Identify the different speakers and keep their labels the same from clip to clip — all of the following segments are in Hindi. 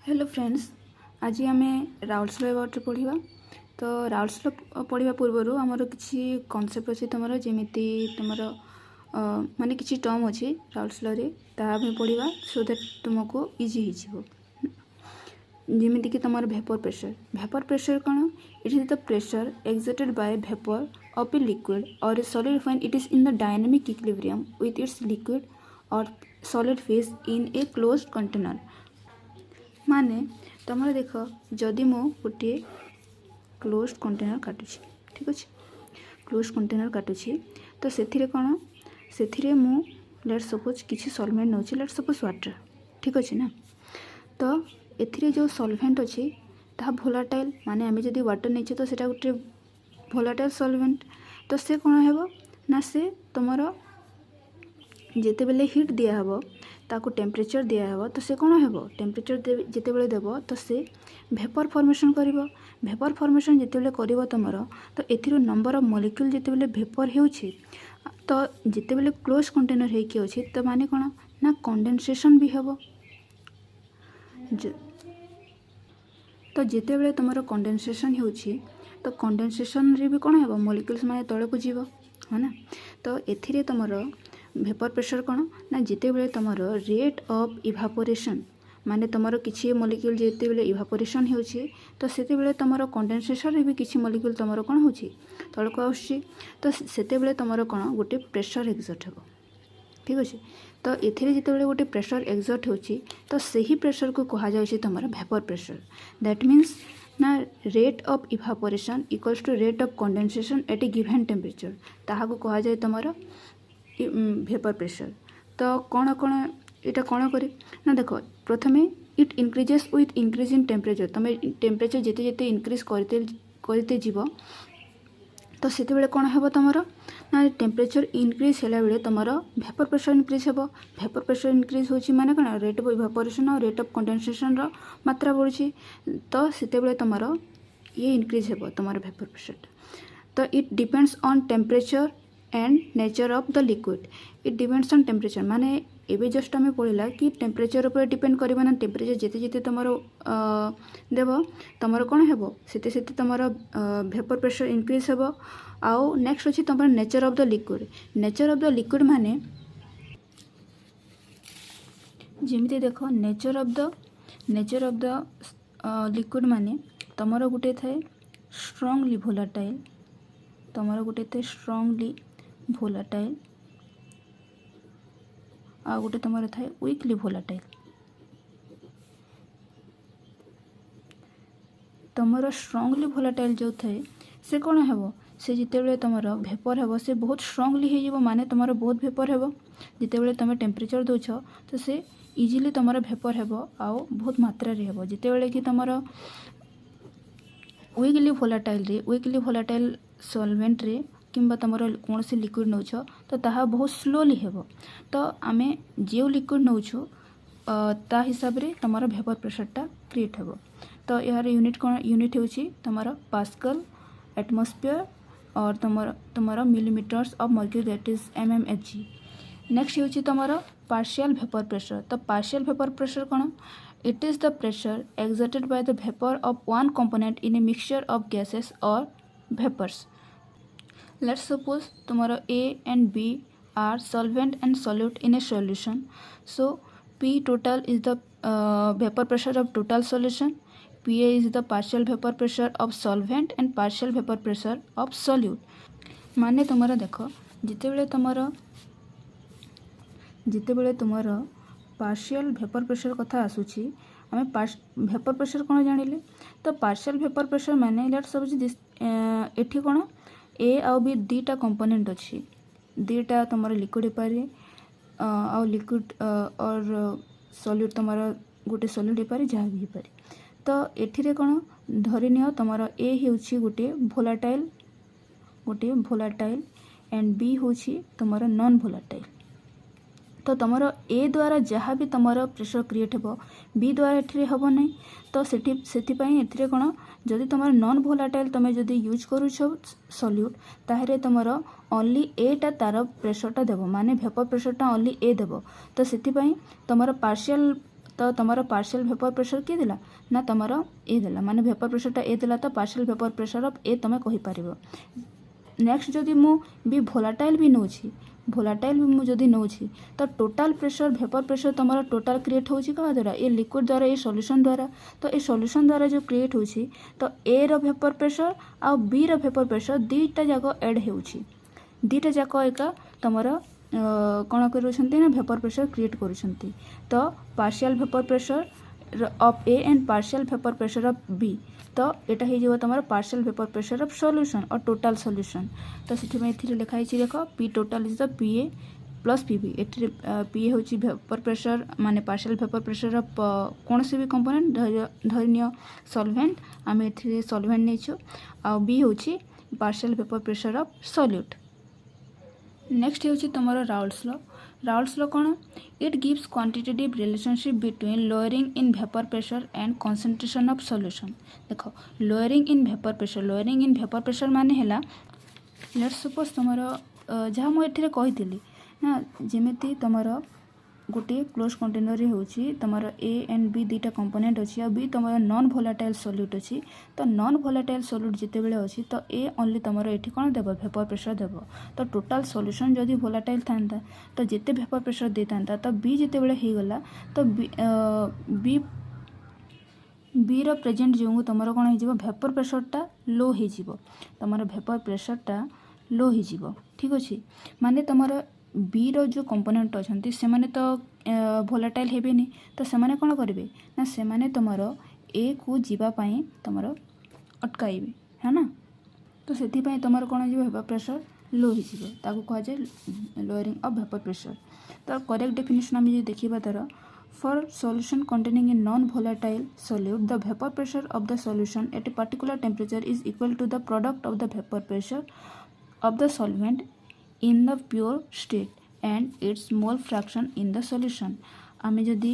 Speaker 1: हेलो फ्रेंड्स, आज आम राउल्स लॉ अबाउट पढ़ा। तो राउल्स लॉ पढ़ा पूर्वर आमर किसी कनसेप्ट अच्छी तुम जमीती तुम माने किसी टर्म अच्छी राउल्स लॉ रे पढ़ा सो दैट तुमको इजी हो जमीक तुम भेपर प्रेशर कौन it is the pressure exerted by vapour of a liquid or a solid when it is in the dynamic equilibrium with its liquid or solid phase in a closed container. माने तुम देख जदि मु गोटे क्लोज्ड कंटेनर काटुची, ठीक अच्छे, क्लोज्ड कंटेनर काटुची तो से कौन से मु लेट सपोज किसी सॉल्वेंट नौ लेट सपोज वाटर, ठीक अच्छे ना। तो एथिरे जो सॉल्वेंट अच्छी ता भोलाटाइल माने आम जदि वाटर नहीं तो सेटा गोटे भोलाटाइल सॉल्वेंट। तो से कौन है ना से तुम जिते बेले हिट दिहब ताकू टेम्परेचर दिहब तो से कौन है टेम्परेचर जिते बेले देव तो से भेपर फॉर्मेशन कर भेपर फॉर्मेशन जिते बेले कर तुम तो एथिरो नंबर ऑफ मॉलिक्यूल जिते बेले भेपर होउछि तो जिते बेले क्लोज कंटेनर होइकी अछि तो माने कौन ना कंडेंसेशन भी हेबो। तो जिते बेले तुम कंडेंसेशन होउछि तो कंडेंसेशन रे भी कौन है मॉलिक्यूल्स माने तले को जीव है ना। तो एथिरे तुम भेपर प्रेशर कौन ना जिते बेले तुम रेट ऑफ इभापोरेशन माने तुम किसी मॉलिक्यूल जिते बेले इभापोरेशन होउछि तो सेते बेले तुम कंडेंसेशन रे भी किसी मॉलिक्यूल तुम कौन होउछि तलको आउछि तो सेते बेले तुम कौन गोटे प्रेशर एक्सर्ट हेबो, ठीक अच्छे। तो एथिरे जिते बेले गोटे प्रेशर एक्सर्ट होउछि तो सही प्रेशर को कहा जाउछि तुम भेपर प्रेशर। दैट मीन्स ना rate of evaporation equals to rate of condensation at a given temperature ताहाको कहा जाए तुम भेपर प्रेशर। तो कौन कौन यहाँ कौन करे ना देख प्रथमे it increases with increase in temperature तुम टेम्परेचर जिते जिते इनक्रीज करते जीव तो से कौन है तुम ना टेम्परेचर इनक्रीज होला बेले तुम भेपर प्रेशर इनक्रीज हे। भेपर प्रेशर इनक्रीज होची माने कौन रेट ऑफ इभापोरेशन और रेट ऑफ कंडेंसेशन रो मात्रा बढ़ुची तो से तुम ये इनक्रीज हे तुम भेपर प्रेशर। तो it depends on temperature and nature of the liquid. It depends on temperature माने एबे जस्ट आम पढ़ला कि टेम्परेचर उपर डिपेंड करबा ना टेम्परेचर जिते जिते तुम देव तुम कौन है सेते सेते तुम भेपर प्रेशर इनक्रीज हे। आउ नेक्स्ट अच्छी तुम nature of the liquid. Nature of the liquid माने जमीती देख नेचर ऑफ द लिक्विड माने तुम गोटे थाए स्ट्रांगली भोलाटाइल तुम गोटे थाए स्ट्रांगली भोलाटाइल आ गोटे तुम थाए वीकली भोलाटाइल। तुम स्ट्रांगली भोलाटाइल जो थाए से कौन है से जिते बेले तुम भेपर हे से बहुत स्ट्रांगली हो माने तुम बहुत भेपर हे जिते बेले तुम टेम्परेचर दौच तो से इजिली तुम भेपर हे आउ बहुत मात्रा रे हे। जिते बेले कि तुम वीकली भोलाटाइल सॉल्वेंट रे किंबा तुम कौन से लिक्विड नौ तो ताहा बहुत स्लोली हे। तो आम जो लिक्विड नौ ता हिसाब रे तुम भेपर प्रेशरटा क्रिएट हे। तो यार यूनिट कौन यूनिट होची तुम पास्कल एटमॉस्फेयर और तुम millimetres of mercury that is mmHg। Next होची तुम पार्शियल भेपर प्रेशर। तो पार्शियल भेपर प्रेशर कौन it is the pressure exerted by the vapour of one component in a mixture of gases और भेपर्स। लेट्स सपोज तुम A and B are solvent and solute in a solution. So P total is the vapor pressure of total solution. PA is the partial vapor pressure of solvent and partial vapor pressure of solute. माने तुमरा देख जिते बेले तुमर पार्शियल भेपर प्रेशर कथा आसूची आम भेपर प्रेशर कौन जानिले। तो पार्शियल भेपर प्रेशर माने लेट सपोज दिस एठी कौन ए आउ बी दीटा कंपोनेंट अच्छी दीटा तुम लिक्विड हो पारे आउ लिक्विड और सॉल्यूट तुम गोटे सॉल्यूट हो पारे जहाँ भी हो पारे। तो एथिरे कौन धरी नियो तुम ए होउछि गोटे भोलाटाइल एंड बी होउछि तुम नॉन भोलाटाइल। तो तुम ए द्वारा जहाँ भी तुम प्रेशर क्रिएट हो बी द्वारा एठिरे हम ना। तो सेथिपाई एथिरे कौन जदि तुम नॉन भोलाटाइल तुम जदि यूज करुछ सॉल्यूट ताहरे तुम ओनली एटा तार प्रेशरटा देव माने भेपर प्रेशरटा ओनली ए देव। तो सेथिपाई तुम पार्शियल तो तुम पार्शियल वेपर प्रेशर किए देला ना तुम ए देला माने वेपर प्रेशरटा ए देला तो पार्शियल वेपर प्रेशर ऑफ ए तुम कहीपर। नेक्स्ट जदि मु भी भोलाटाइल भी नौछि भोलाटाइल भी मुझे नौछि तो टोटाल प्रेशर वेपर प्रेशर तुम टोटाल क्रिएट होछि क्या द्वारा ये लिक्विड द्वारा ये सॉल्यूशन द्वारा। तो ये सॉल्यूशन द्वारा जो क्रिएट होछि तो ए रो वेपर प्रेशर आ बी रो वेपर प्रेशर दीटा जाक एड होछि दीटा जाक एका तुम कौन कर वेपर प्रेशर क्रिएट करुँच। तो partial vapour pressure of A and partial vapour pressure of B तो यहाँ हो तुम partial vapour pressure of solution और टोटाल सॉल्यूशन। तो से लिखाई देख P total is the P A plus P B. ये पी ए हूँ वेपर प्रेशर माने पार्शियल वेपर प्रेशर ऑफ कौन से भी कंपोनेंट धरनीय सॉल्वेंट आम ए सॉल्वेंट नहीं आ बी हूँ partial vapour pressure of solute. Next हूँ तुम राउल्स लॉ। राउल्स लॉ कौन it gives quantitative relationship between lowering in vapour pressure and concentration of solution. देख लोअरिंग इन वेपर प्रेशर माने हैला लेट्स सपोज तुम जहाँ मुझे कही ना जमीती तुम गोटे क्लोज कंटेनर होची तुम ए एंड बी दुईटा कंपोनेंट अच्छी और बी तुम नॉन भोलाटाइल सॉल्यूट अच्छी। तो नॉन भोलाटाइल सॉल्यूट जिते बड़े अच्छी तो ए ओनली तुम ये कौन देव वेपर प्रेशर देव। तो टोटाल सॉल्यूशन जदि भोलाटाइल था तो जिते वेपर प्रेशर दे था तो बी जिते बड़े हो गला तो बी रो प्रेजेंट जो तुम कौन हो वेपर प्रेशरटा लो हो तुम वेपर प्रेशरटा लो हो ठीक अच्छे माने तुम बी रो जो कंपोनेंट अच्छा से माने तो भोलाटाइल हेबेनी तो से माने कौन करेंगे ना से माने तुम ए को जीवाई तुम अटकाइबे है ना। तो से तुम कौन हो वेपर प्रेशर लो हो कह जाए लोअरिंग ऑफ वेपर प्रेशर। तो करेक्ट डेफिनेशन आम देखा तार for solution containing in non volatile solute the vapour pressure of the solution at a particular temperature is equal to the product of the vapour pressure of the solvent in the pure state and its mole fraction in the solution। आमे जदि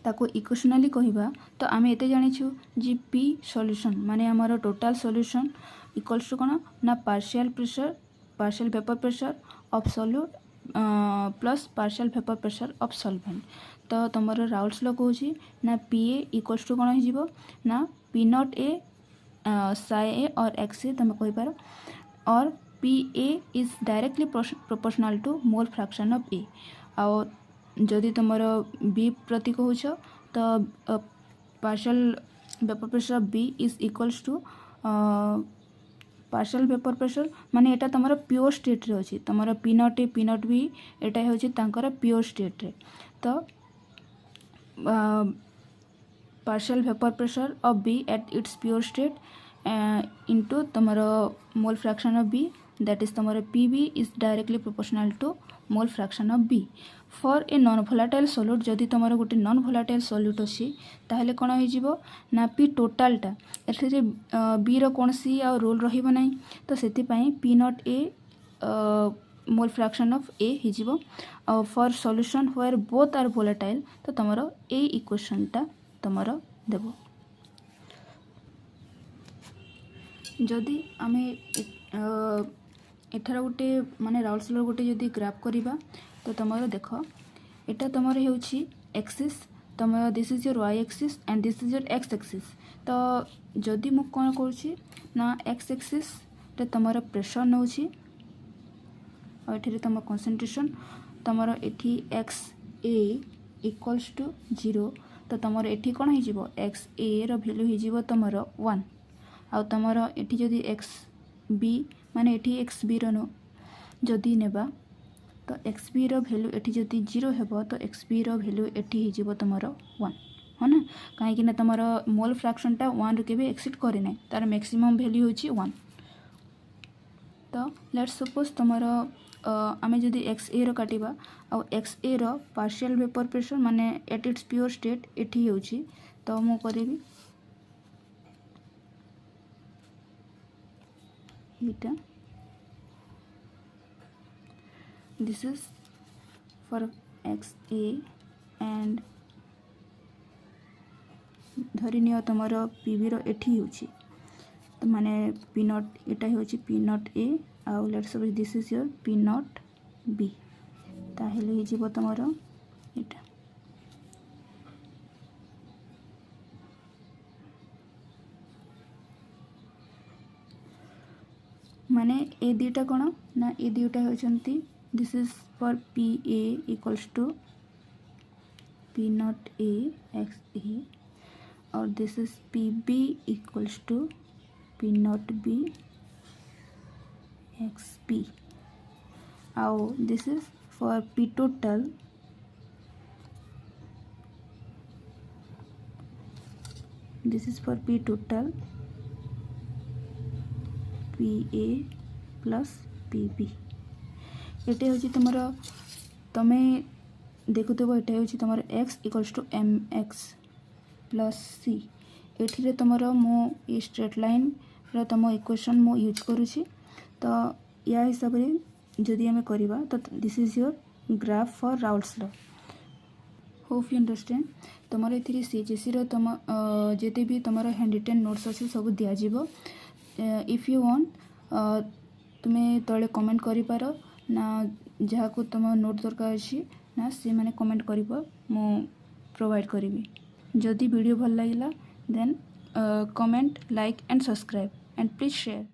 Speaker 1: ताको इक्वेशनली कहबा तो आमे एते जानिछु जी पी सॉल्यूशन माने हमारा टोटल सॉल्यूशन इक्वल्स टू कोन ना partial vapour pressure of solute plus partial vapour pressure of solvent. तो तुमर राउल्स लॉ कहूँ ना पी ए इक्वल्स टू कौन हो ना पी नॉट ए साई ए और एक्स ए तुम कहीपर और P A is directly proportional to mole fraction of A. और जदि तुम बी प्रति कहूछ तो partial vapour pressure of B is equals to partial vapour pressure माने एटा तुम प्योर स्टेट रे अछि तुम P naught A P naught B एटा होछि तांकर प्योर स्टेट रे। तो partial vapour pressure of B at its pure state into तुम mole fraction of B that is तुम्हारे PB is directly proportional to mole fraction of B for a non volatile solute। जदि तुम्हारे गोटे non volatile solute अच्छी ताहले कौन हो ना P टोटालटा एथे B रो कौन सी आ रोल रहिबो नहीं तो सेति पई P naught A mole fraction of A हो for solution where both are volatile तो तुम्हारा ए इक्वेशनटा तुम्हारा देबो। जदि आमे एथर गोटे माने राउल्स लॉ गोटे जदि ग्राफ करिबा तो तुम देख एटा तुम एक्सिस तुम this is your Y axis and this is your X axis. तो जदि मु कौन करुँची ना एक्स एक्सिस रे तुम प्रेशर नौ और ये तुम कंसंट्रेशन तुम ये एक्स ए इक्वल्स टू 0 तो तुम ये कौन हो एक्स ए रो वैल्यू हो तुम 1 आ तुम ये जदि एक्स बी माने एठी एक्स बी रो जदि नेबा तो एक्स बी रो वैल्यू एठी जदि 0 हेबो तो एक्स बी रो वैल्यू एठी हिजिबो तुमरो 1 है ना कहीं ना तुम मोल फ्रैक्शनटा 1 रू केबे एक्सीड करे ना तार मैक्सिमम वैल्यू होची 1। तो लेट्स सपोज तुमरो आमे जदि एक्स ए रो काटिबा आ एक्स ए रो पार्शियल वेपर प्रेशर माने एट इट्स प्योर स्टेट एठी होची तो मु करिबी this is for XA and धरी नियो तुमर पीबी रो एठी होची तो माने पी नॉट एटा होची पी नॉट ए आउ let's suppose this is your P naught B ताहेले ही जीवो तुमर एटा माने ए दुटा कौन ना ए दुटा होती this is for P A equals to P naught A X A और this is P B equals to P naught B X P आओ this is for P total this is for p total P A plus P B ये हूँ तुम तमे देखुव ये हूँ तुम X equals to M X plus C ये तुम मो स्ट्रेट लाइन तुम इक्वेशन मो यूज करुँची तो या हिसाब से जदि आम करवा तो this is your graph for Raoult's law hope you understand तुम ये सीएचएससी तुम जिते भी तुम हैंड रिटेन नोट्स अच्छे सब दिज्व इफ यू वांट तुम्हें तले कमेंट करिपार ना जहाँ को तुम नोट दरकार अच्छी ना सी मैंने कमेंट कर प्रोवाइड करी जदि वीडियो भल लगा then comment like and subscribe and please share.